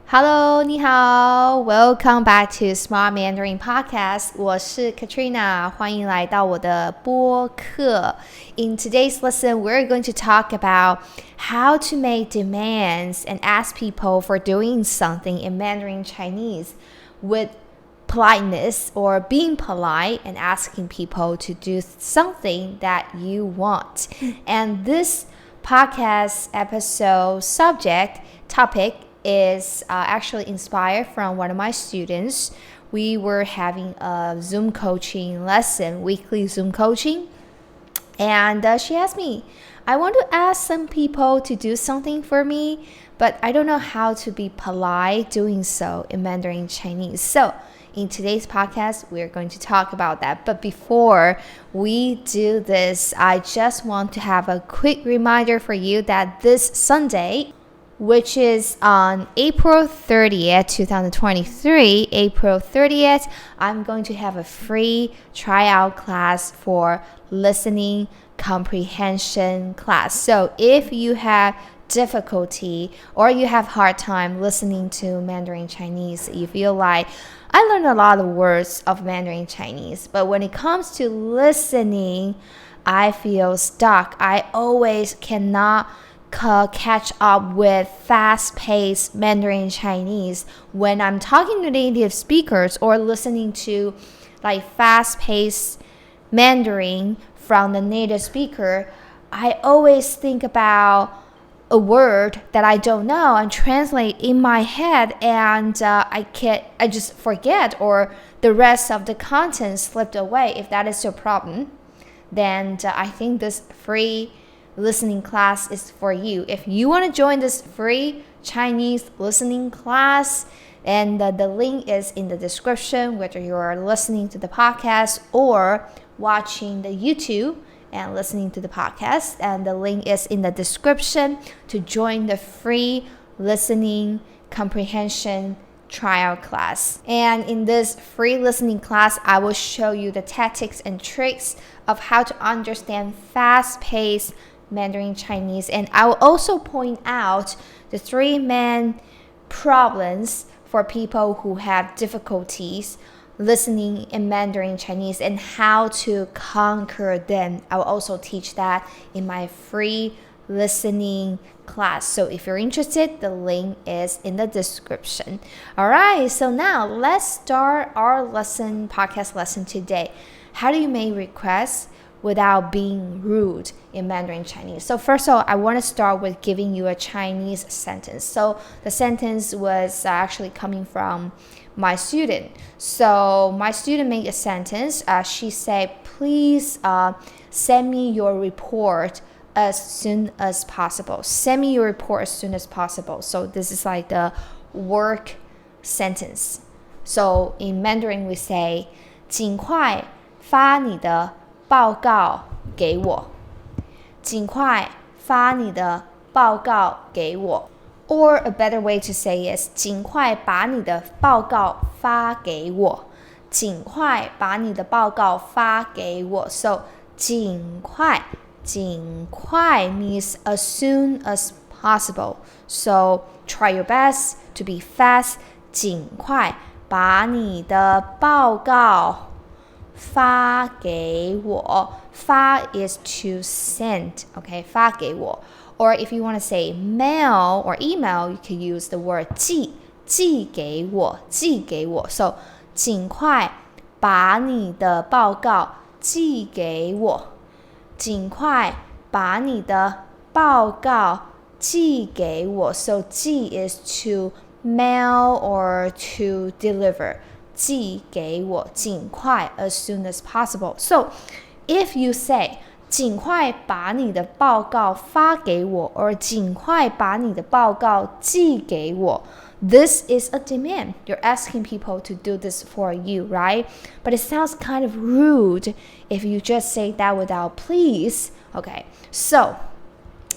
Hello， 你好 ，Welcome back to Smart Mandarin Podcast。我是 Katrina， 欢迎来到我的播客。In today's lesson, we're going to talk about how to make demands and ask people for doing something in Mandarin Chinese with politeness or being polite and asking people to do something that you want. And this podcast episode topic is actually inspired from one of my students. We were having a Zoom coaching lesson, weekly Zoom coaching. And she asked me, I want to ask some people to do something for me, but I don't know how to be polite doing so in Mandarin Chinese. So in today's podcast, we're going to talk about that. But before we do this, I just want to have a quick reminder for you that this Sunday, which is on April 30th, 2023, April 30th, I'm going to have a free tryout class for listening comprehension class. So if you have difficulty or you have hard time listening to Mandarin Chinese, you feel like I learned a lot of words of Mandarin Chinese, but when it comes to listening, I feel stuck. I always cannot catch up with fast-paced Mandarin Chinese when I'm talking to native speakers or listening to like fast-paced Mandarin from the native speaker. I always think about a word that I don't know and translate in my head, and I just forget, or the rest of the content slipped away. If that is your problem, then I think this free listening class is for you. If you want to join this free Chinese listening class, and the link is in the description, whether you're listening to the podcast or watching the YouTube and listening to the podcast, and the link is in the description to join the free listening comprehension trial class. And in this free listening class, I will show you the tactics and tricks of how to understand fast-paced Mandarin Chinese, and I will also point out the three main problems for people who have difficulties listening in Mandarin Chinese and how to conquer them. I will also teach that in my free listening class. So if you're interested, the link is in the description. All right, so now let's start our podcast lesson today. How do you make requests without being rude in Mandarin Chinese? So first of all, I want to start with giving you a Chinese sentence. So the sentence was actually coming from my student. So my student made a sentence. She said, please send me your report as soon as possible. Send me your report as soon as possible. So this is like the work sentence. So in Mandarin we say, 尽快发你的报告给我，尽快发你的报告给我。Or a better way to say is 尽快把你的报告发给我，尽快把你的报告发给我。So 尽快means as soon as possible. So try your best to be fast. 尽快把你的报告发给我。发 is to send, okay? 发给我。Or if you want to say mail or email, you can use the word 寄，寄给我，寄给我。So 尽快把你的报告寄给我，尽快把你的报告寄给我。So 寄 is to mail or to deliver. 寄给我，尽快 as soon as possible. So if you say 尽快把你的报告发给我 or 尽快把你的报告寄给我, this is a demand. You're asking people to do this for you, right? But it sounds kind of rude if you just say that without please. Okay, so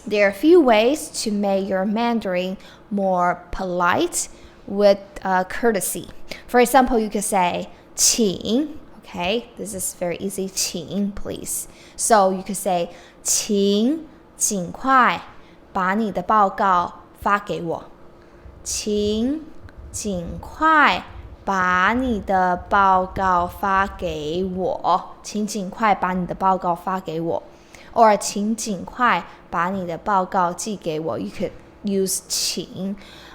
there are a few ways to make your Mandarin more polite with courtesy. For example, you could say 请. Okay, this is very easy. 请 please. So you could say 请尽快把你的报告发给我。请尽快把你的报告发给我，请尽快把你的报告发给我。Or 请尽快把你的报告寄给我。You could use 请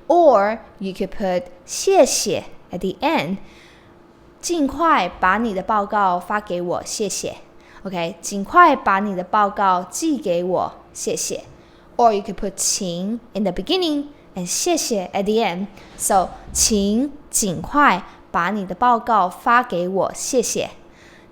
or you could put 谢谢 at the end. 尽快把你的报告发给我，谢谢。OK， 尽快把你的报告寄给我，谢谢。Or you could put 请 in the beginning and 谢谢 at the end. So 请尽快把你的报告发给我，谢谢。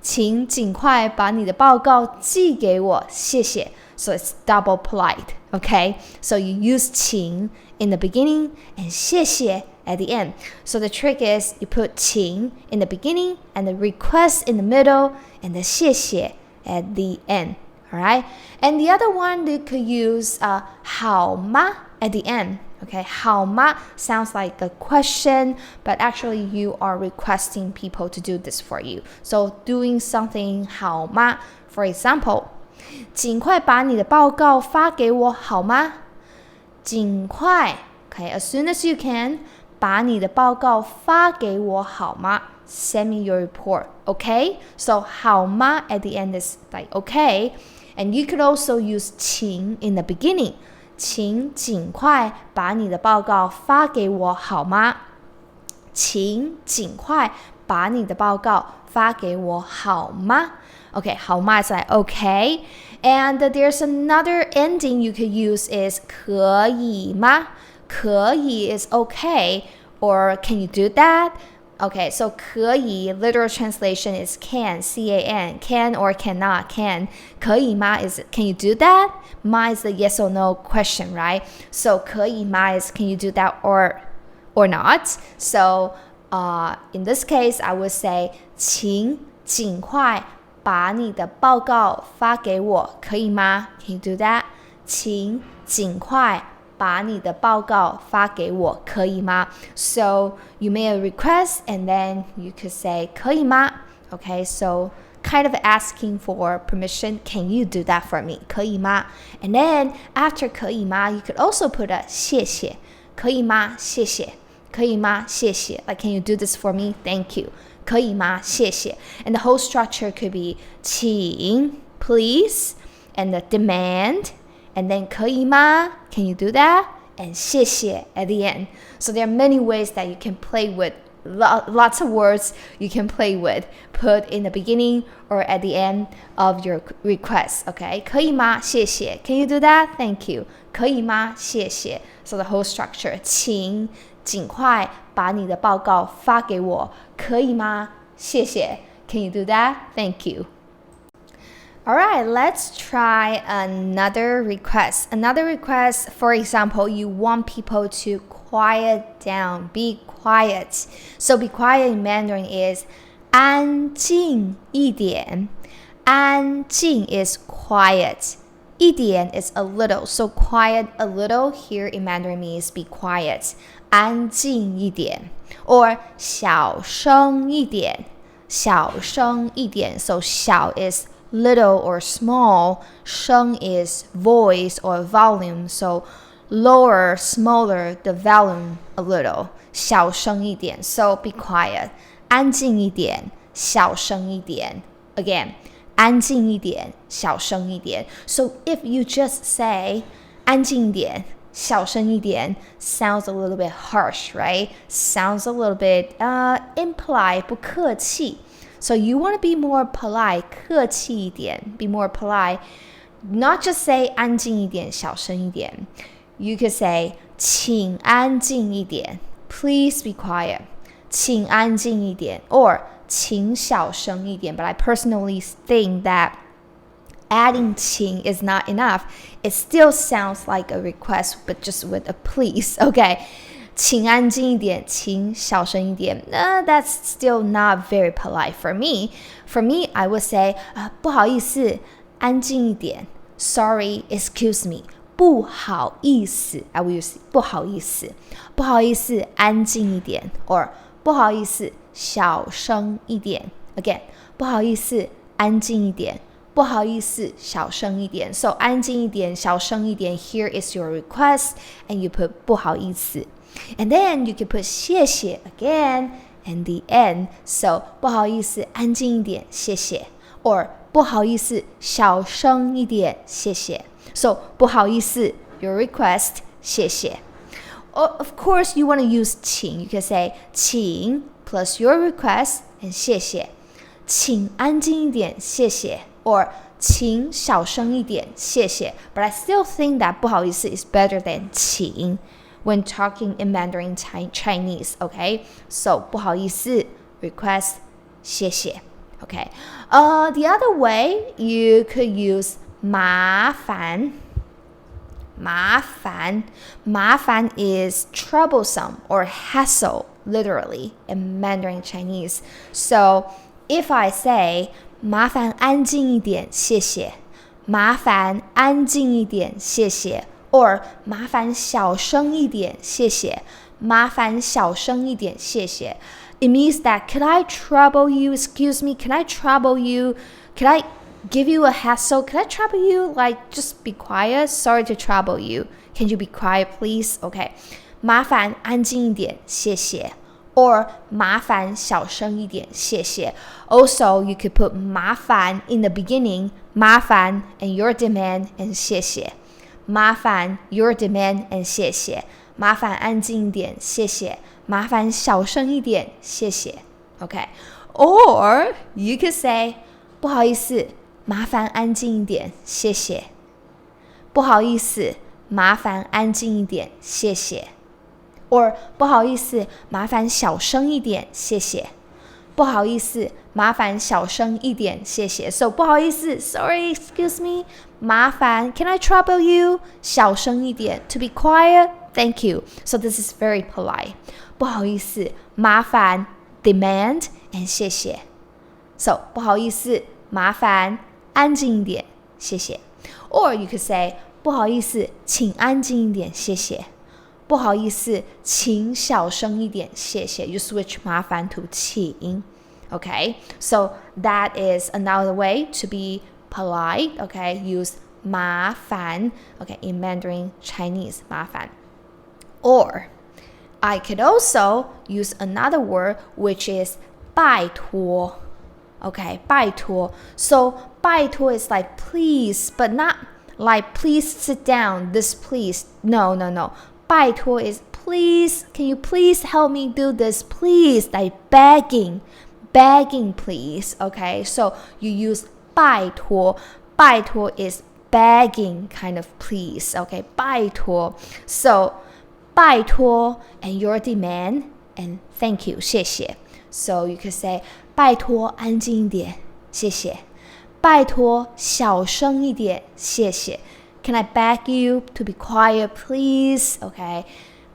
请尽快把你的报告寄给我，谢谢。So it's double polite, okay? So you use 请 in the beginning and 谢谢 at the end. So the trick is you put 请 in the beginning and the request in the middle and the 谢谢 at the end. Alright? And the other one you could use 好吗 at the end. Okay, 好吗 sounds like a question, but actually you are requesting people to do this for you. So doing something 好吗 For example, 尽快把你的报告发给我好吗？尽快 Okay, as soon as you can 把你的报告发给我好吗？ Send me your report. Okay? So 好吗 at the end is like okay. And you could also use 请 in the beginning. 请尽快把你的报告发给我好吗？请尽快把你的报告发给我好吗？ Okay, 好吗 is like okay. And there's another ending you could use is 可以吗？可以 is okay. Or can you do that? Okay, so 可以 literal translation is can, C-A-N, can or cannot, can. 可以吗 is can you do that? 吗 is the yes or no question, right? So 可以吗 is can you do that or not? So in this case, I would say 请尽快把你的报告发给我，可以吗 Can you do that? 请尽快把你的报告发给我，可以吗 So you make a request and then you could say 可以吗 Okay, so kind of asking for permission. Can you do that for me? 可以吗 And then after 可以吗 you could also put a 谢谢，可以吗谢谢，可以吗谢谢 Like can you do this for me? Thank you. 可以吗谢谢 And the whole structure could be 请 please and the demand and then 可以吗 Can you do that? And 谢谢 at the end. So there are many ways that you can play with lots of words you can play with. Put in the beginning or at the end of your request. Okay? 可以吗谢谢 Can you do that? Thank you. 可以吗谢谢 So the whole structure. 请尽快把你的报告发给我，可以吗？谢谢。Can you do that? Thank you. Alright, let's try another request. Another request, for example, you want people to quiet down, be quiet. So be quiet in Mandarin is 安静一点。安静 is quiet. 一点 is a little. So quiet a little here in Mandarin means be quiet. 安静一点 or 小声一点，小声一点 So 小 is little or small, 声 is voice or volume, so lower, smaller the volume a little, 小声一点 So be quiet, 安静一点，小声一点 Again, 安静一点，小声一点 So if you just say 安静一点小声一点 sounds a little bit harsh, right? Sounds a little bit impolite, 不客气 So you want to be more polite, 客气一点 be more polite. Not just say 安静一点小声一点 You could say 请安静一点 Please be quiet 请安静一点 or 请小声一点 But I personally think that adding 请 is not enough. It still sounds like a request, but just with a please. Okay, 请安静一点，请小声一点。That's still not very polite for me. For me, I would say, 不好意思，安静一点。Sorry, excuse me. 不好意思 I will use 不好意思，不好意思，安静一点 or 不好意思，小声一点 Again, 不好意思，安静一点，不好意思，小声一点。So 安静一点，小声一点 Here is your request and you put 不好意思。And then you can put 谢谢 again and the end. So 不好意思，安静一点，谢谢。Or 不好意思，小声一点，谢谢。So 不好意思 your request, 谢谢。Of course, you want to use 请 You can say 请 plus your request and 谢谢。请安静一点，谢谢。Or 请小声一点，谢谢。But I still think that 不好意思 is better than 请 when talking in Mandarin Chinese, okay? So 不好意思 request 谢谢。Okay. The other way you could use 麻烦。麻烦 is troublesome or hassle, literally, in Mandarin Chinese. So if I say 麻烦安静一点，谢谢。麻烦安静一点，谢谢。Or 麻烦小声一点，谢谢。麻烦小声一点，谢谢。It means that, could I trouble you? Excuse me, can I trouble you? Can I give you a hassle? Can I trouble you? Like, just be quiet. Sorry to trouble you. Can you be quiet, please? Okay. 麻烦安静一点，谢谢。Or 麻烦小声一点，谢谢。Also, you could put 麻烦 in the beginning. 麻烦 and your demand and 谢谢。麻烦 your demand and 谢谢。麻烦安静一点，谢谢。麻烦小声一点，谢谢。Okay. Or you could say 不好意思，麻烦安静一点，谢谢。不好意思，麻烦安静一点，谢谢。Or 不好意思，麻烦小声一点，谢谢。不好意思，麻烦小声一点，谢谢。So 不好意思 sorry, excuse me. 麻烦 can I trouble you? 小声一点 to be quiet, thank you. So this is very polite. 不好意思，麻烦 demand and 谢谢。So 不好意思，麻烦安静一点，谢谢。Or you could say 不好意思，请安静一点，谢谢。不好意思，请小声一点，谢谢。You switch 麻烦 to 请。Okay, so that is another way to be polite. Okay, use 麻烦. Okay, in Mandarin Chinese, 麻烦. Or I could also use another word which is 拜托. Okay, 拜托. So 拜托 is like please, but not like please sit down, this please. No. 拜托 is please, can you please help me do this, please, like begging, please. Okay, so you use 拜托. 拜托 is begging kind of please. Okay, 拜托. So 拜托 and your demand and thank you, 谢谢. So you could say 拜托安静一点，谢谢。拜托小声一点，谢谢。Can I beg you to be quiet, please? Okay.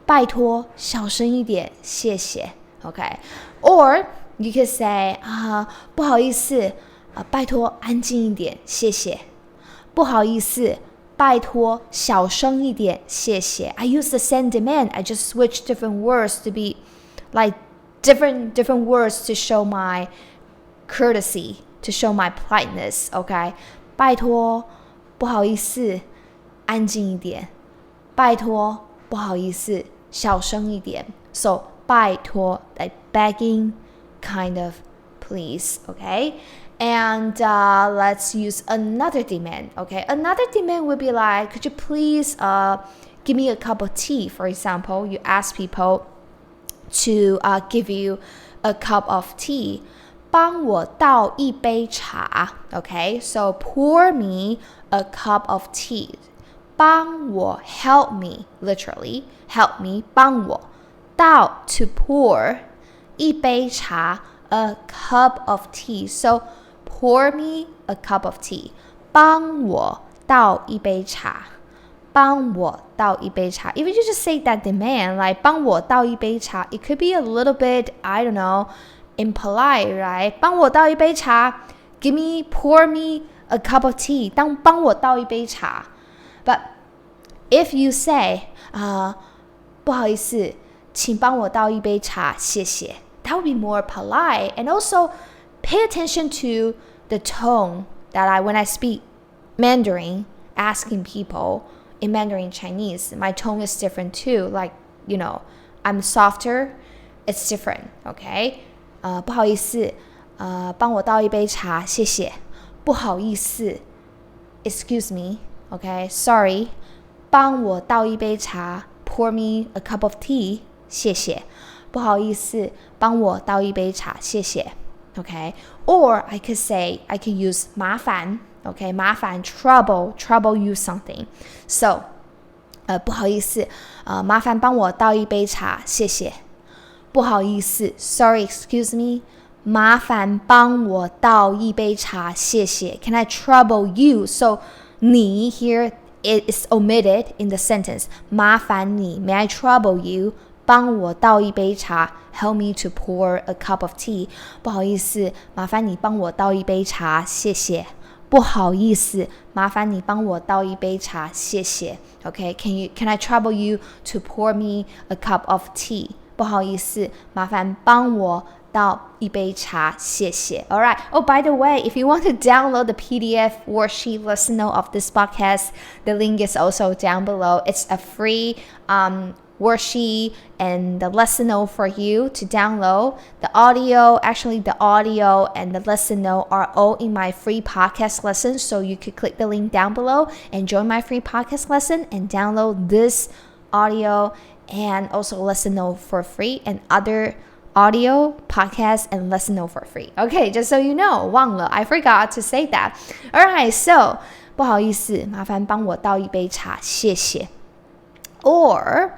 拜托小声一点，谢谢。Okay. Or you could say 不好意思，拜托安静一点，谢谢。不好意思，拜托小声一点，谢谢。I use the same demand. I just switch different words to be like different words to show my courtesy, to show my politeness. Okay. 拜托，不好意思，安静一点。拜托，不好意思，小声一点。So 拜托 like begging kind of please. Okay. And let's use another demand. Okay, another demand would be like, could you please give me a cup of tea? For example, you ask people to give you a cup of tea. 帮我倒一杯茶. Okay, so pour me a cup of tea. 帮我 help me, literally help me 帮我倒 to pour 一杯茶 a cup of tea. So pour me a cup of tea. 帮我倒一杯茶。帮我倒一杯茶. If you just say that demand, like 帮我倒一杯茶, it could be a little bit, I don't know, impolite, right? 帮我倒一杯茶. Pour me a cup of tea. 帮我倒一杯茶. But if you say, 不好意思，请帮我倒一杯茶，谢谢. That would be more polite. And also, pay attention to the tone that when I speak Mandarin, asking people in Mandarin Chinese, my tone is different too. Like, I'm softer, it's different, okay? 不好意思，帮我倒一杯茶，谢谢。不好意思 ，excuse me, okay? Sorry, 帮我倒一杯茶 ，pour me a cup of tea， 谢谢。不好意思，帮我倒一杯茶，谢谢。Okay, or I could use 麻烦 ，okay, 麻烦 trouble you something. So, 不好意思，麻烦帮我倒一杯茶，谢谢。不好意思 ，sorry, excuse me. 麻烦帮我倒一杯茶，谢谢。Can I trouble you? So, 你 here it is omitted in the sentence. 麻烦你 May I trouble you? 帮我倒一杯茶 Help me to pour a cup of tea. 不好意思，麻烦你帮我倒一杯茶，谢谢。不好意思，麻烦你帮我倒一杯茶，谢谢。Okay, can I trouble you to pour me a cup of tea? 不好意思，麻烦帮我倒一杯茶，谢谢。All right. Oh, by the way, if you want to download the PDF worksheet lesson note of this podcast, the link is also down below. It's a free worksheet and the lesson note for you to download. The audio and the lesson note are all in my free podcast lesson. So you could click the link down below and join my free podcast lesson and download this audio and also lesson note for free and other audio, podcast, and lesson note for free. Okay, just so you know, 忘了 I forgot to say that. Alright, so 不好意思，麻烦帮我倒一杯茶，谢谢。Or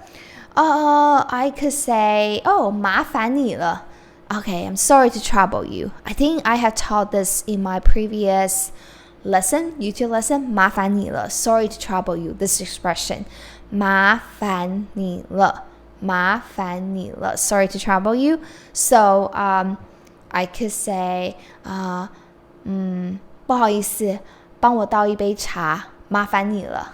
I could say, oh, 麻烦你了。Okay, I'm sorry to trouble you. I think I have taught this in my previous lesson, YouTube lesson. 麻烦你了 Sorry to trouble you. This expression. 麻烦你了麻烦你了 Sorry to trouble you. So, I could say, 不好意思，帮我倒一杯茶，麻烦你了。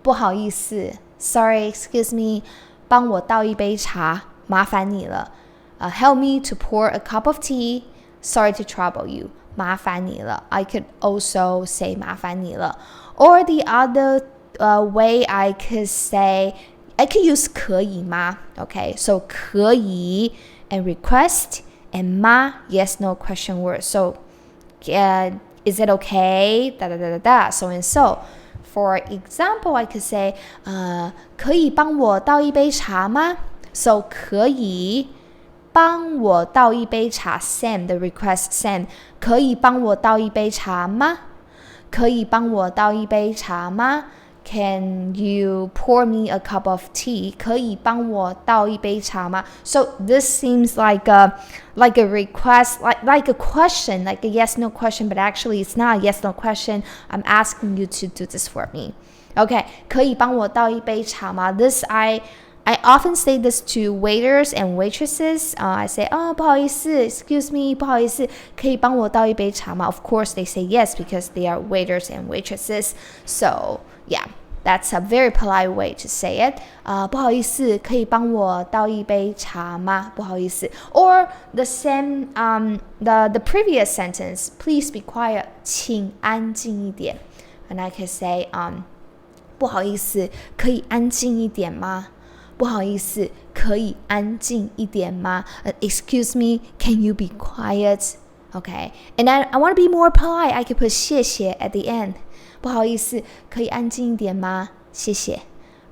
不好意思 Sorry, excuse me. 帮我倒一杯茶，麻烦你了。Help me to pour a cup of tea. Sorry to trouble you. 麻烦你了。I could also say 麻烦你了。Or the other way I could say, I could use 可以吗 Okay, so 可以 and request and 吗 yes, no question word. So, is it okay? So and so. For example, I could say, 可以帮我倒一杯茶吗 So, 可以帮我倒一杯茶 Sam, the request Sam. 可以帮我倒一杯茶吗可以帮我倒一杯茶吗 Can you pour me a cup of tea? 可以帮我倒一杯茶吗 So, this seems like a request, like a question, like a yes-no question, but actually it's not a yes-no question. I'm asking you to do this for me. Okay, 可以帮我倒一杯茶吗 This, I often say this to waiters and waitresses. I say, 不好意思 excuse me, 不好意思可以帮我倒一杯茶吗 Of course, they say yes because they are waiters and waitresses. So, yeah, that's a very polite way to say it. 不好意思可以帮我倒一杯茶吗不好意思 Or the same, the previous sentence, please be quiet, 请安静一点 And I can say, 不好意思可以安静一点吗不好意思可以安静一点吗 Excuse me, can you be quiet? Okay, and I want to be more polite. I could put 谢谢 at the end. 不好意思可以安静一点吗谢谢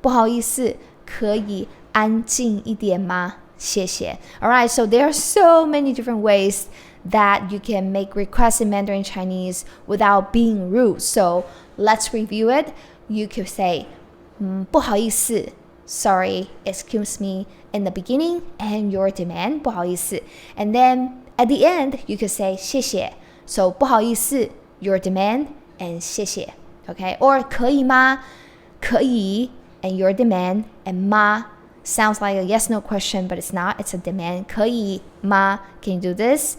不好意思可以安静一点吗谢谢 Alright, so there are so many different ways that you can make requests in Mandarin Chinese without being rude. So, let's review it. You could say, 不好意思 Sorry, excuse me in the beginning and your demand 不好意思 And then at the end, you could say 谢谢 So, 不好意思 your demand and 谢谢 Okay, or 可以吗可以 and your demand and 吗 sounds like a yes no question but it's not, it's a demand 可以吗 Can you do this?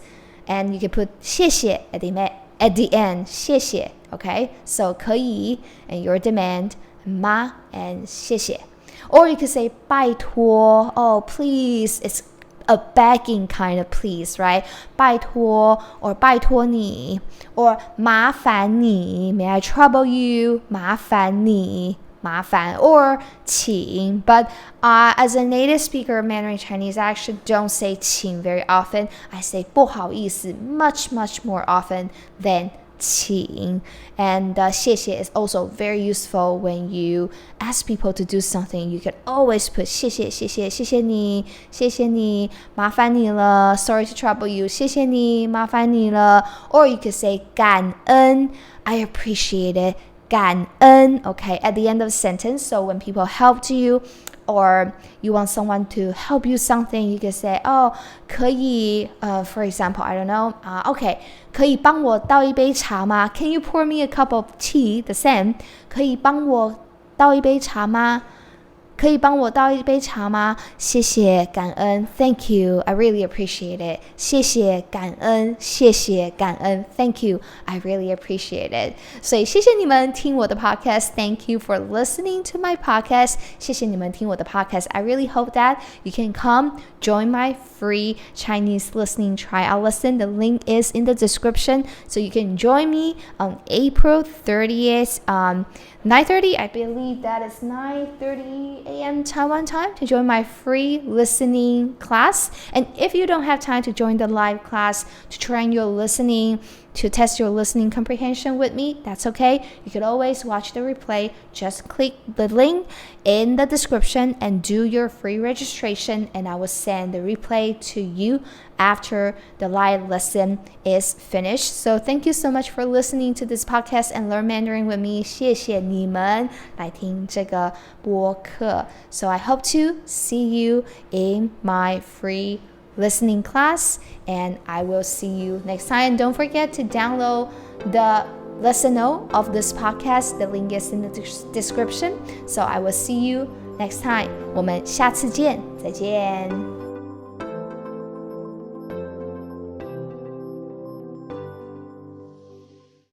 And you can put 谢谢 at the end 谢谢 Okay, so 可以 and your demand 吗 and 谢谢 Or you could say 拜托 Oh, please, it's a begging kind of please, right? 拜托 or 拜托你 or 麻烦你 May I trouble you? 麻烦你麻烦 or 请 but as a native speaker of Mandarin Chinese, I actually don't say 请 very often. I say 不好意思 much more often than 请 and 谢谢 is also very useful when you ask people to do something. You can always put 谢谢你麻烦你了 sorry to trouble you 谢谢你麻烦你了 or you could say 感恩 I appreciate it 感恩 okay at the end of the sentence. So when people helped you or you want someone to help you something, you can say, oh, 可以, for example, I don't know, okay, 可以帮我倒一杯茶吗? Can you pour me a cup of tea? The same. 可以帮我倒一杯茶吗? 可以帮我倒一杯茶吗？谢谢感恩 Thank you, I really appreciate it 谢谢感恩 Thank you, I really appreciate it 所以谢谢你们听我的 podcast Thank you for listening to my podcast 谢谢你们听我的 podcast I really hope that you can come join my free Chinese listening tryout lesson The link is in the description So you can join me on April 30th 9:30 I believe that is 9:30 a.m. Taiwan time to join my free listening class. And if you don't have time to join the live class to train your listening, to test your listening comprehension with me, that's okay. You could always watch the replay. Just click the link in the description and do your free registration and I will send the replay to you after the live lesson is finished. So thank you so much for listening to this podcast and learn Mandarin with me. 谢谢你们来听这个播客. So I hope to see you in my free listening class and I will see you next time. Don't forget to download the lesson note of this podcast. The link is in the description. So I will see you next time. 我们下次见，再见。